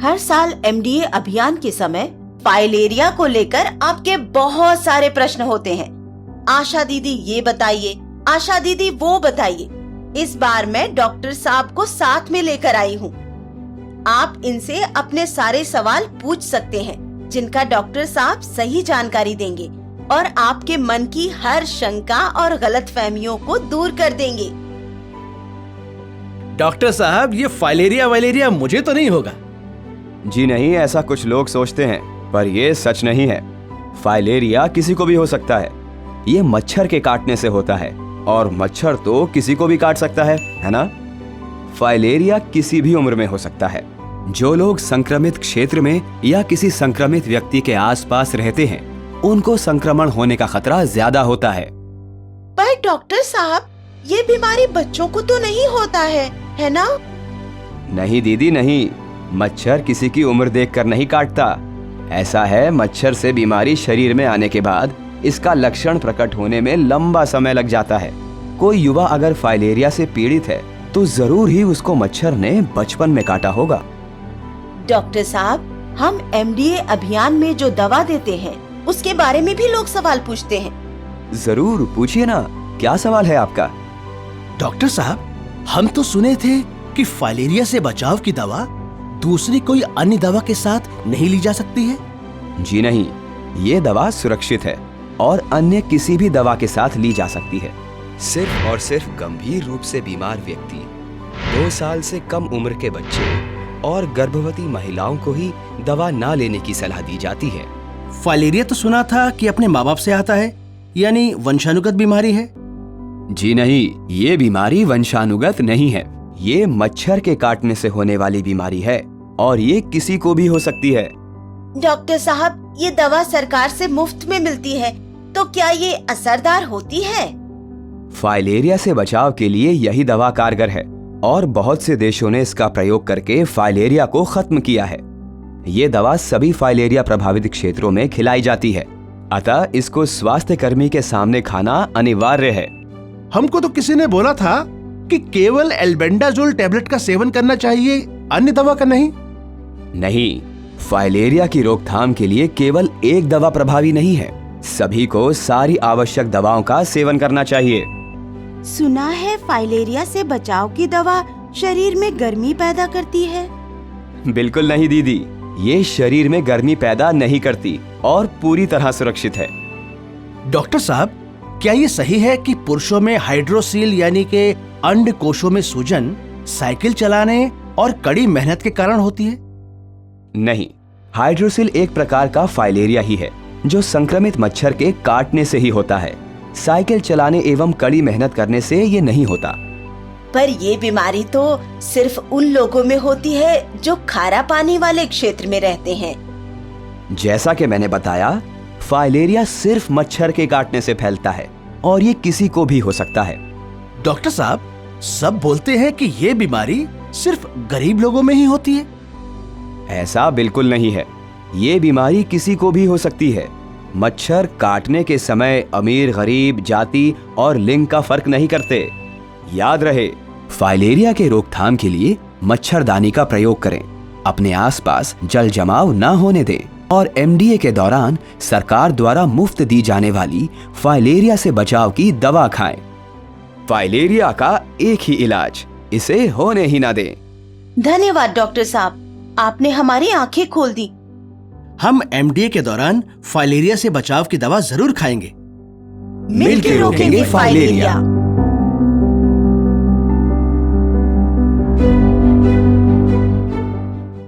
हर साल एमडीए अभियान के समय फाइलेरिया को लेकर आपके बहुत सारे प्रश्न होते हैं। आशा दीदी ये बताइए, आशा दीदी वो बताइए। इस बार मैं डॉक्टर साहब को साथ में लेकर आई हूँ। आप इनसे अपने सारे सवाल पूछ सकते हैं, जिनका डॉक्टर साहब सही जानकारी देंगे और आपके मन की हर शंका और गलतफहमियों को दूर कर देंगे। डॉक्टर साहब, ये फाइलेरिया वाइलेरिया मुझे तो नहीं होगा? जी नहीं, ऐसा कुछ लोग सोचते हैं, पर ये सच नहीं है। फाइलेरिया किसी को भी हो सकता है। ये मच्छर के काटने से होता है और मच्छर तो किसी को भी काट सकता है ना? फाइलेरिया किसी भी उम्र में हो सकता है। जो लोग संक्रमित क्षेत्र में या किसी संक्रमित व्यक्ति के आसपास रहते हैं, उनको संक्रमण होने का खतरा ज्यादा होता है। पर डॉक्टर साहब, ये बीमारी बच्चों को तो नहीं होता है ना? नहीं दीदी नहीं, मच्छर किसी की उम्र देखकर नहीं काटता। ऐसा है, मच्छर से बीमारी शरीर में आने के बाद इसका लक्षण प्रकट होने में लंबा समय लग जाता है। कोई युवा अगर फाइलेरिया से पीड़ित है तो जरूर ही उसको मच्छर ने बचपन में काटा होगा। डॉक्टर साहब, हम एमडीए अभियान में जो दवा देते हैं उसके बारे में भी लोग सवाल पूछते हैं। जरूर पूछिए ना, क्या सवाल है आपका? डॉक्टर साहब, हम तो सुने थे कि फाइलेरिया से बचाव की दवा दूसरी कोई अन्य दवा के साथ नहीं ली जा सकती है। जी नहीं, ये दवा सुरक्षित है और अन्य किसी भी दवा के साथ ली जा सकती है। सिर्फ और सिर्फ गंभीर रूप से बीमार व्यक्ति, 2 साल से कम उम्र के बच्चे और गर्भवती महिलाओं को ही दवा ना लेने की सलाह दी जाती है। फाइलेरिया तो सुना था कि अपने माँ बाप से आता है, यानी वंशानुगत बीमारी है। जी नहीं, ये बीमारी वंशानुगत नहीं है। ये मच्छर के काटने से होने वाली बीमारी है और ये किसी को भी हो सकती है। डॉक्टर साहब, ये दवा सरकार से मुफ्त में मिलती है, तो क्या ये असरदार होती है? फाइलेरिया से बचाव के लिए यही दवा कारगर है और बहुत से देशों ने इसका प्रयोग करके फाइलेरिया को खत्म किया है। ये दवा सभी फाइलेरिया प्रभावित क्षेत्रों में खिलाई जाती है, अतः इसको स्वास्थ्य कर्मी के सामने खाना अनिवार्य है। हमको तो किसी ने बोला था कि केवल एल्बेंडाजोल टैबलेट का सेवन करना चाहिए, अन्य दवा का नहीं। नहीं, फाइलेरिया की रोकथाम के लिए केवल एक दवा प्रभावी नहीं है। सभी को सारी आवश्यक दवाओं का सेवन करना चाहिए। सुना है फाइलेरिया से बचाव की दवा शरीर में गर्मी पैदा करती है। बिल्कुल नहीं दीदी, ये शरीर में गर्मी पैदा नहीं करती और पूरी तरह सुरक्षित है। डॉक्टर साहब, क्या ये सही है कि पुरुषों में हाइड्रोसील यानी के अंड कोशों में सूजन साइकिल चलाने और कड़ी मेहनत के कारण होती है? नहीं, हाइड्रोसिल एक प्रकार का फाइलेरिया ही है जो संक्रमित मच्छर के काटने से ही होता है। साइकिल चलाने एवं कड़ी मेहनत करने से ये नहीं होता। पर ये बीमारी तो सिर्फ उन लोगों में होती है जो खारा पानी वाले क्षेत्र में रहते हैं। जैसा कि मैंने बताया, फाइलेरिया सिर्फ मच्छर के काटने से फैलता है और ये किसी को भी हो सकता है। डॉक्टर साहब, सब बोलते हैं कि ये बीमारी सिर्फ गरीब लोगों में ही होती है। ऐसा बिल्कुल नहीं है। ये बीमारी किसी को भी हो सकती है। मच्छर काटने के समय अमीर गरीब जाति और लिंग का फर्क नहीं करते। याद रहे, फाइलेरिया के रोकथाम के लिए मच्छरदानी का प्रयोग करें, अपने आसपास जल जमाव न होने दें और एमडीए के दौरान सरकार द्वारा मुफ्त दी जाने वाली फाइलेरिया से बचाव की दवा खाएं। फाइलेरिया का एक ही इलाज, इसे होने ही ना दें। धन्यवाद डॉक्टर साहब, आपने हमारी आंखें खोल दी। हम एमडीए के दौरान फाइलेरिया से बचाव की दवा जरूर खाएंगे। मिलकर रोकेंगे फाइलेरिया।